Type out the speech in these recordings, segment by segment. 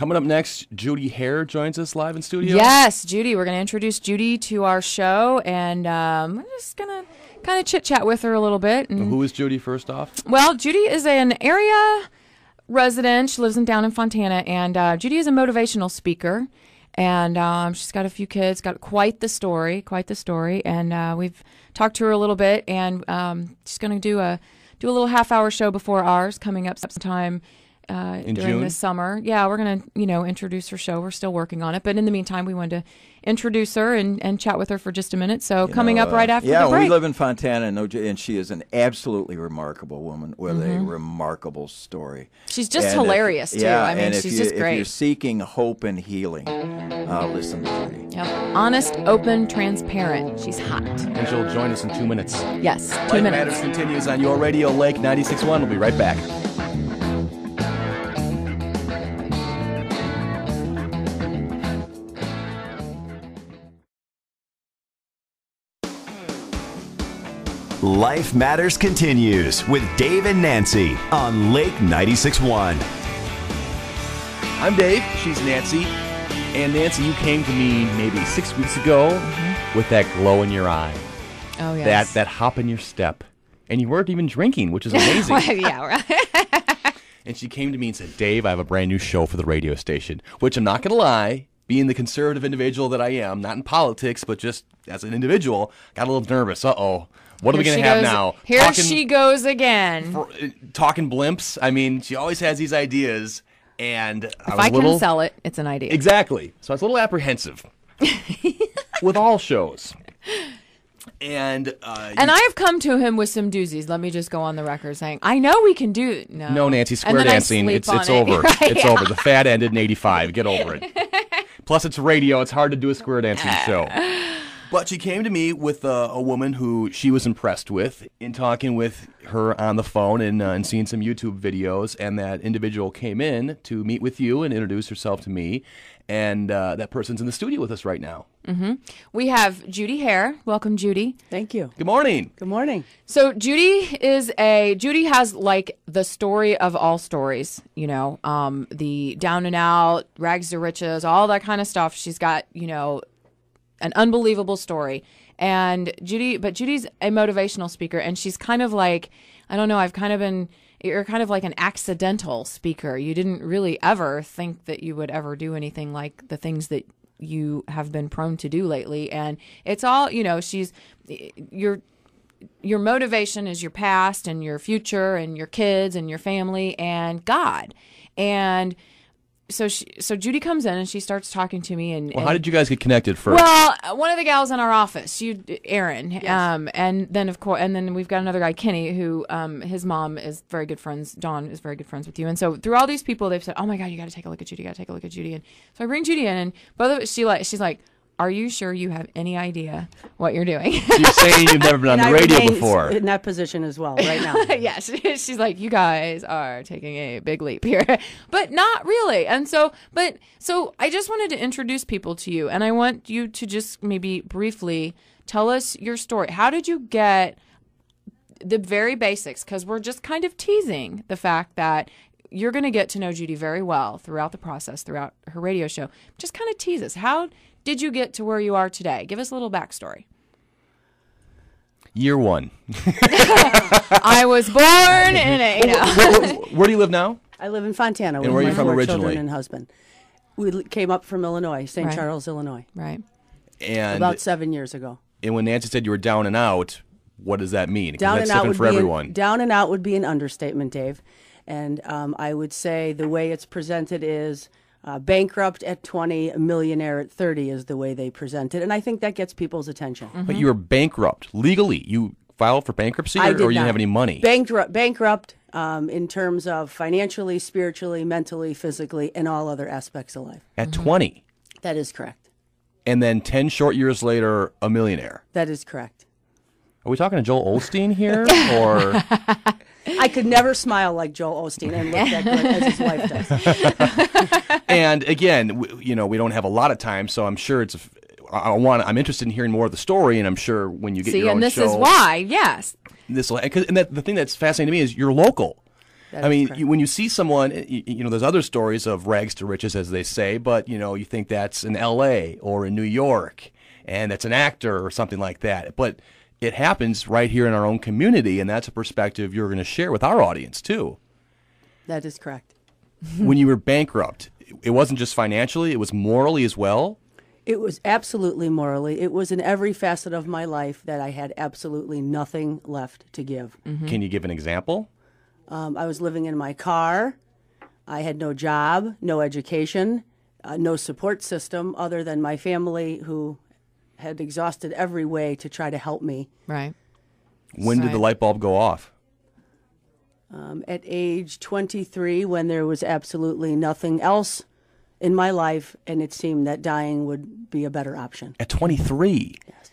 Coming up next, Judy Hehr joins us live in studio. Yes, Judy. We're going to introduce Judy to our show, and we're just going to kind of chit-chat with her a little bit. And, who is Judy, first off? Well, Judy is an area resident. She lives down in Fontana, and Judy is a motivational speaker, and she's got a few kids, got quite the story, and we've talked to her a little bit, and she's going to do a little half-hour show before ours coming up sometime during June? this summer. Yeah, we're going to, introduce her show. We're still working on it. But in the meantime, we wanted to introduce her and chat with her for just a minute. So coming up right after the break. Yeah, we live in Fontana, and she is an absolutely remarkable woman with a remarkable story. She's just hilarious, too. Yeah, I mean, she's just great. If you're seeking hope and healing, listen to Judy. Yep. Honest, open, transparent. She's hot. And she'll join us in 2 minutes. Yes, 2 Life minutes. Matters continues on your radio, Lake 96.1. We'll be right back. Life Matters continues with Dave and Nancy on Lake 96.1. I'm Dave. She's Nancy. And Nancy, you came to me maybe 6 weeks ago with that glow in your eye. Oh, yes. That hop in your step. And you weren't even drinking, which is amazing. Yeah, right. And she came to me and said, Dave, I have a brand new show for the radio station, which I'm not going to lie, being the conservative individual that I am, not in politics, but just as an individual, got a little nervous. Uh-oh. What are we going to have now? Here she goes again. Talking blimps. I mean, she always has these ideas, and if I can sell it, it's an idea. Exactly. So I was a little apprehensive with all shows. And I have come to him with some doozies. Let me just go on the record saying, I know we can do it. No, Nancy, square dancing, it's over. Right, it's over. The fad ended in 85. Get over it. Plus, it's radio. It's hard to do a square dancing show. But she came to me with a woman who she was impressed with in talking with her on the phone and seeing some YouTube videos. And that individual came in to meet with you and introduce herself to me. And that person's in the studio with us right now. Mm-hmm. We have Judy Hehr. Welcome, Judy. Thank you. Good morning. Good morning. So Judy has like the story of all stories, the down and out, rags to riches, all that kind of stuff. She's got, an unbelievable story. And Judy's a motivational speaker, and she's kind of like, I don't know, you're kind of like an accidental speaker. You didn't really ever think that you would ever do anything like the things that you have been prone to do lately. And it's all, your motivation is your past and your future and your kids and your family and God. And so Judy comes in and she starts talking to me. And how did you guys get connected first? Well, one of the gals in our office, Erin, yes. And then we've got another guy, Kenny, who his mom is very good friends. Dawn is very good friends with you. And so through all these people, they've said, "Oh my God, you got to take a look at Judy. And so I bring Judy in, and both of us, she's like, "Are you sure you have any idea what you're doing?" You're saying you've never been on the radio before. In that position as well, right now. Yes, she's like, "You guys are taking a big leap here," but not really. And so I just wanted to introduce people to you, and I want you to just maybe briefly tell us your story. How did you get the very basics? Because we're just kind of teasing the fact that you're going to get to know Judy very well throughout the process, throughout her radio show. Just kind of tease us. How did you get to where you are today? Give us a little backstory. Year one. I was born in a... Where do you live now? I live in Fontana with where are you my from 4 originally? children and husband. We came up from Illinois, St. Right. Charles, Illinois, Right. And about 7 years ago. And when Nancy said you were down and out, what does that mean? 'Cause Down that's and out different would for be everyone. down and out would be an understatement, Dave. And I would say the way it's presented is bankrupt at 20, a millionaire at 30 is the way they present it. And I think that gets people's attention. Mm-hmm. But you were bankrupt legally. You filed for bankruptcy, I or did you not. didn't have any money? Bankrupt in terms of financially, spiritually, mentally, physically, and all other aspects of life. At 20. That is correct. And then 10 short years later, a millionaire. That is correct. Are we talking to Joel Osteen here? Or I could never smile like Joel Osteen and look that good as his wife does. And again, we don't have a lot of time, so I'm sure I'm interested in hearing more of the story, and I'm sure when you get your own show. See, and this is why, yes. The thing that's fascinating to me is you're local. That I is mean, correct. when you see someone, there's other stories of rags to riches, as they say, but, you think that's in L.A. or in New York, and that's an actor or something like that. But it happens right here in our own community, and that's a perspective you're going to share with our audience, too. That is correct. When you were bankrupt, it wasn't just financially, it was morally as well? It was absolutely morally. It was in every facet of my life that I had absolutely nothing left to give. Can you give an example? I was living in my car. I had no job, no education, no support system other than my family, who had exhausted every way to try to help me. Right. When did the light bulb go off? At age 23, when there was absolutely nothing else in my life, and it seemed that dying would be a better option. At 23? Yes.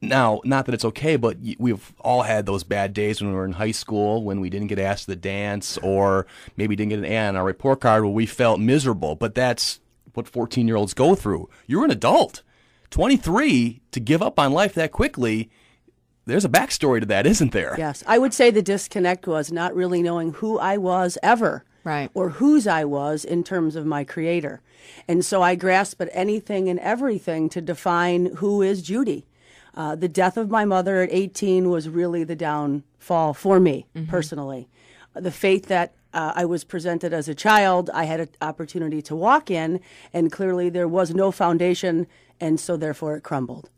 Now, not that it's okay, but we've all had those bad days when we were in high school, when we didn't get asked to the dance, or maybe didn't get an A on our report card where we felt miserable. But that's what 14-year-olds go through. You're an adult. 23, to give up on life that quickly, there's a backstory to that, isn't there? Yes. I would say the disconnect was not really knowing who I was ever. Right. Or whose I was in terms of my creator. And so I grasp at anything and everything to define who is Judy. The death of my mother at 18 was really the downfall for me personally. The faith that I was presented as a child, I had an opportunity to walk in, and clearly there was no foundation, and so therefore it crumbled.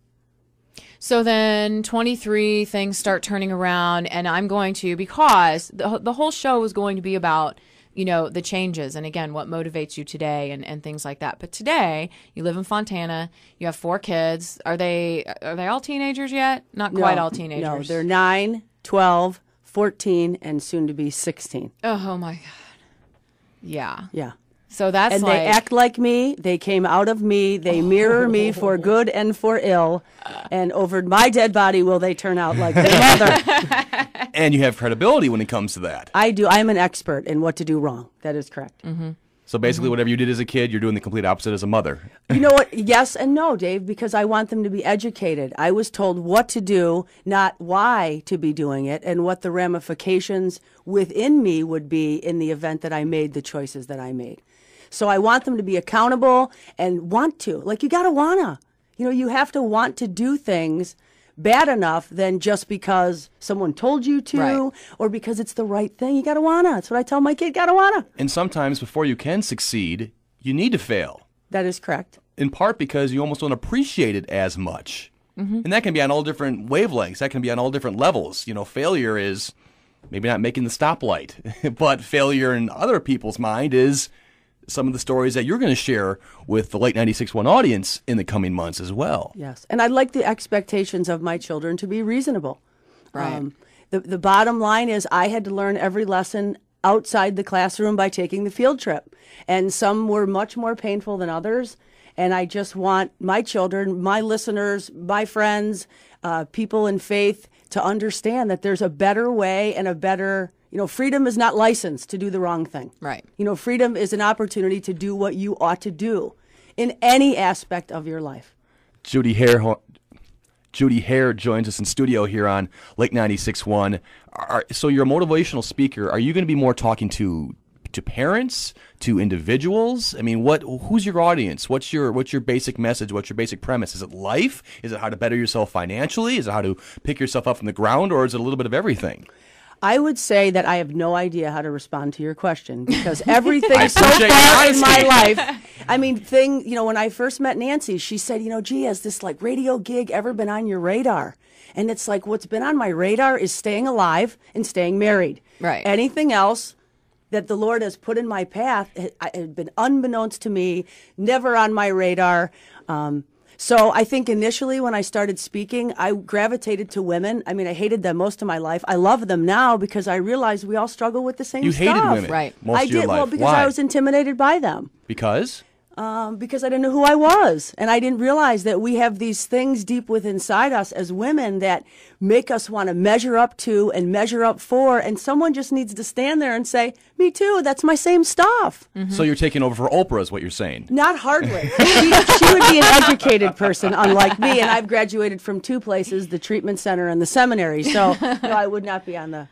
So then 23, things start turning around, and I'm going to, because the whole show is going to be about, the changes, and again, what motivates you today and things like that. But today, you live in Fontana, you have 4 kids. Are they all teenagers yet? Not quite all teenagers. No, they're 9, 12, 14, and soon to be 16. Oh my God. Yeah. Yeah. So that's And they act like me. They came out of me. They mirror me for good and for ill. And over my dead body will they turn out like their mother. And you have credibility when it comes to that. I do. I'm an expert in what to do wrong. That is correct. So basically, whatever you did as a kid, you're doing the complete opposite as a mother. You know what? Yes and no, Dave, because I want them to be educated. I was told what to do, not why to be doing it, and what the ramifications within me would be in the event that I made the choices that I made. So I want them to be accountable and want to. Like, you got to wanna. You have to want to do things bad enough than just because someone told you to, Right. or because it's the right thing. You got to wanna. That's what I tell my kid, got to wanna. And sometimes before you can succeed, you need to fail. That is correct. In part because you almost don't appreciate it as much. And that can be on all different wavelengths. That can be on all different levels. Failure is maybe not making the stoplight, but failure in other people's mind is some of the stories that you're going to share with the Late 96.1 audience in the coming months as well. Yes. And I'd like the expectations of my children to be reasonable. Right. The bottom line is I had to learn every lesson outside the classroom by taking the field trip. And some were much more painful than others. And I just want my children, my listeners, my friends, people in faith to understand that there's a better way and a better, freedom is not license to do the wrong thing. Right. Freedom is an opportunity to do what you ought to do in any aspect of your life. Judy Hehr joins us in studio here on Lake 96.1. So you're a motivational speaker. Are you going to be more talking to parents, to individuals? I mean, who's your audience? What's your basic message? What's your basic premise? Is it life? Is it how to better yourself financially? Is it how to pick yourself up from the ground? Or is it a little bit of everything? I would say that I have no idea how to respond to your question because everything I so appreciate far your in my honesty. life. I mean, when I first met Nancy, she said, gee, has this radio gig ever been on your radar? And it's like, what's been on my radar is staying alive and staying married. Right. Anything else that the Lord has put in my path had been unbeknownst to me, never on my radar. So I think initially when I started speaking, I gravitated to women. I mean, I hated them most of my life. I love them now because I realize we all struggle with the same You stuff. hated women Right. most I of your did, life. well, because Why? I was intimidated by them. Because? Because I didn't know who I was. And I didn't realize that we have these things deep within inside us as women that make us want to measure up to and measure up for. And someone just needs to stand there and say, me too, that's my same stuff. So you're taking over for Oprah is what you're saying. Not hardly. She would be an educated person, unlike me. And I've graduated from 2 places, the treatment center and the seminary. So no, I would not be on the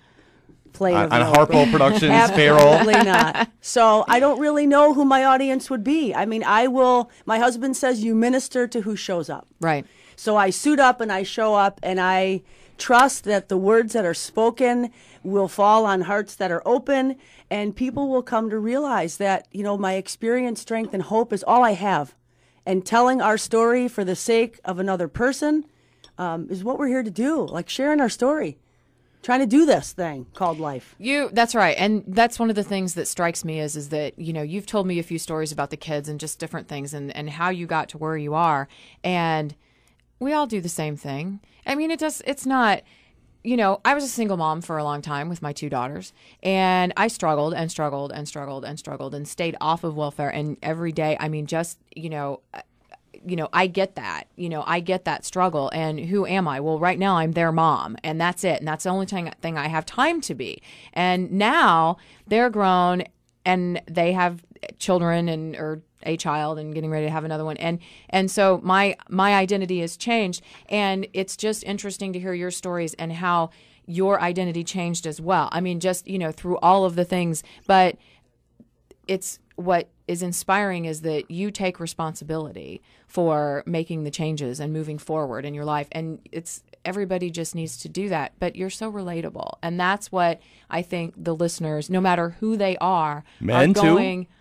plain of On no Harpo opinion. Productions payroll. Absolutely not. So I don't really know who my audience would be. I mean, my husband says you minister to who shows up. Right. So I suit up and I show up and I trust that the words that are spoken will fall on hearts that are open, and people will come to realize that, my experience, strength, and hope is all I have. And telling our story for the sake of another person is what we're here to do, like sharing our story. Trying to do this thing called life. That's right. And that's one of the things that strikes me is that, you've told me a few stories about the kids and just different things and how you got to where you are. And we all do the same thing. I mean, it's not, I was a single mom for a long time with my 2 daughters, and I struggled and struggled and struggled and struggled and stayed off of welfare. And every day, I mean, just, I get that, I get that struggle. And who am I? Well, right now I'm their mom, and that's it. And that's the only thing I have time to be. And now they're grown and they have children or a child and getting ready to have another one. And so my identity has changed, and it's just interesting to hear your stories and how your identity changed as well. I mean, just, through all of the things, but it's what is inspiring is that you take responsibility for making the changes and moving forward in your life. And everybody just needs to do that, but you're so relatable. And that's what I think the listeners, no matter who they are going. Too?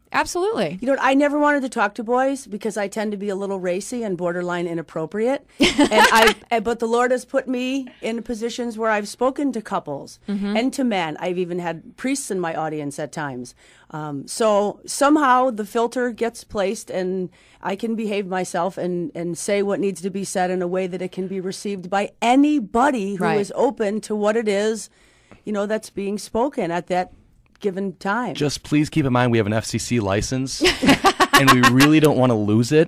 Absolutely. I never wanted to talk to boys because I tend to be a little racy and borderline inappropriate. But the Lord has put me in positions where I've spoken to couples and to men. I've even had priests in my audience at times. So somehow the filter gets placed and I can behave myself and say what needs to be said in a way that it can be received by anybody who is open to what it is, that's being spoken at that given time. Just please keep in mind we have an FCC license, and we really don't want to lose it.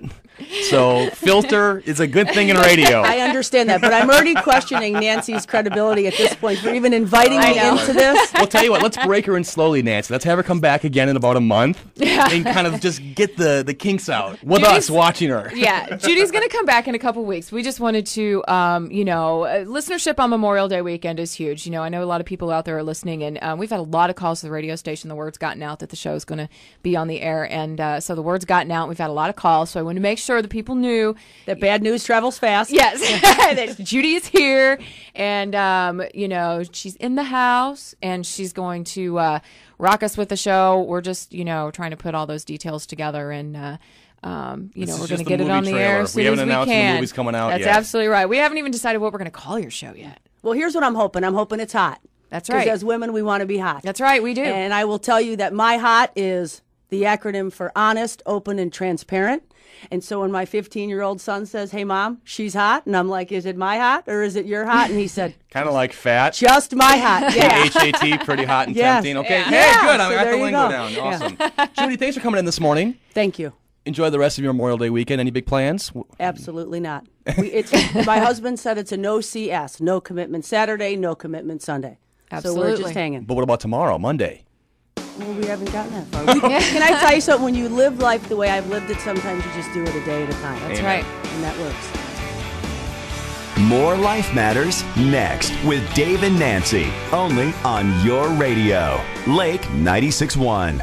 So filter is a good thing in radio. I understand that, but I'm already questioning Nancy's credibility at this point for even inviting me into this. We'll tell you what, let's break her in slowly, Nancy. Let's have her come back again in about a month and kind of just get the kinks out with us watching her. Yeah, Judy's going to come back in a couple weeks. We just wanted to, listenership on Memorial Day weekend is huge. I know a lot of people out there are listening, and we've had a lot of calls to the radio station. The word's gotten out that the show is going to be on the air, and so the word's gotten out. We've had a lot of calls, so I want to make sure that people knew that bad news travels fast. Yes, that Judy is here, and she's in the house, and she's going to rock us with the show. We're just trying to put all those details together, and we're going to get it on the air as soon as we can. We haven't announced the movie's coming out yet. That's absolutely right. We haven't even decided what we're going to call your show yet. Well, here's what I'm hoping. I'm hoping it's hot. That's right. Because as women, we want to be hot. That's right, we do. And I will tell you that my hot is the acronym for honest, open, and transparent. And so when my 15-year-old son says, "Hey, Mom, she's hot," and I'm like, "Is it my hot or is it your hot?" And he said, kind of like fat. Just my hot. Yeah. HAT, pretty hot and Yes. tempting. Okay, Yeah. hey, good. I got there the you lingo go. down. Awesome. Judy, thanks for coming in this morning. Thank you. Enjoy the rest of your Memorial Day weekend. Any big plans? Absolutely not. My husband said it's a no CS, no commitment Saturday, no commitment Sunday. Absolutely. So we're just hanging. But what about tomorrow, Monday? Well, we haven't gotten that far. Can I tell you something? When you live life the way I've lived it, sometimes you just do it a day at a time. That's right. And that works. More Life Matters next with Dave and Nancy, only on your radio. Lake 96.1.